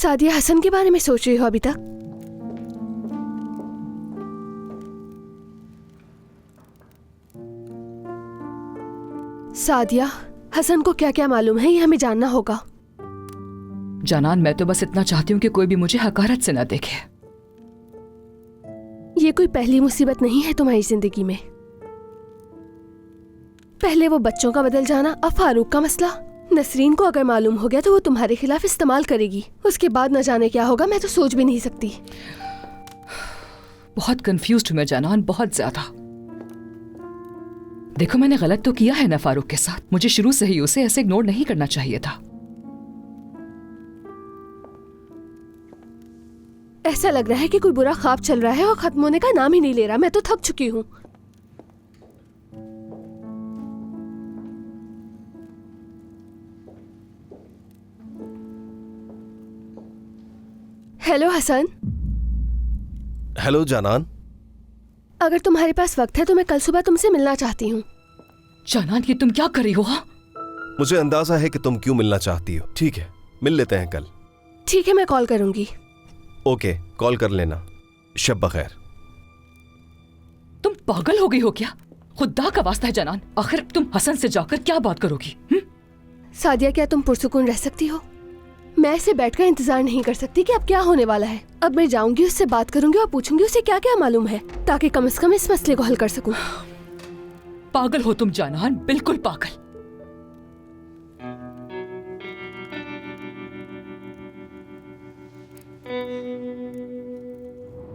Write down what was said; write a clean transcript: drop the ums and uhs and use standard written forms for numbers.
सादिया हसन के बारे में सोच रही हो अभी तक? सादिया, हसन को क्या क्या मालूम है, ये हमें जानना होगा। जानान, मैं तो बस इतना चाहती हूँ कि कोई भी मुझे हकारत से ना देखे। ये कोई पहली मुसीबत नहीं है तुम्हारी जिंदगी में। पहले वो बच्चों का बदल जाना, अब फारूक का मसला। नसरीन को अगर मालूम हो गया तो वो तुम्हारे खिलाफ इस्तेमाल करेगी। उसके बाद न जाने क्या होगा, मैं तो सोच भी नहीं सकती। बहुत कंफ्यूज्ड हूँ मैं जानान, बहुत ज्यादा। देखो, मैंने गलत तो किया है ना फारूक के साथ। मुझे शुरू से ही उसे ऐसे इग्नोर नहीं करना चाहिए था। ऐसा लग रहा है कि कोई बुरा ख्वाब चल रहा है और खत्म होने का नाम ही नहीं ले रहा। मैं तो थक चुकी हूँ। हेलो हसन। हेलो जानान। अगर तुम्हारे पास वक्त है तो मैं कल सुबह तुमसे मिलना चाहती हूँ। जानान, ये तुम क्या कर रही हो? हाँ, मुझे अंदाजा है कि तुम क्यों मिलना चाहती हो। ठीक है, मिल लेते हैं कल। ठीक है, मैं कॉल करूंगी। ओके, कॉल कर लेना। शब बखैर। तुम पागल हो गई हो क्या? खुदा का वास्ता है जानान, आखिर तुम हसन से जाकर क्या बात करोगी? सादिया, क्या तुम पुरसुकून रह सकती हो? मैं ऐसे बैठकर इंतजार नहीं कर सकती कि अब क्या होने वाला है। अब मैं जाऊंगी, उससे बात करूंगी और पूछूंगी उसे क्या क्या मालूम है, ताकि कम से कम इस मसले को हल कर सकूं। पागल हो तुम जानान, बिल्कुल पागल।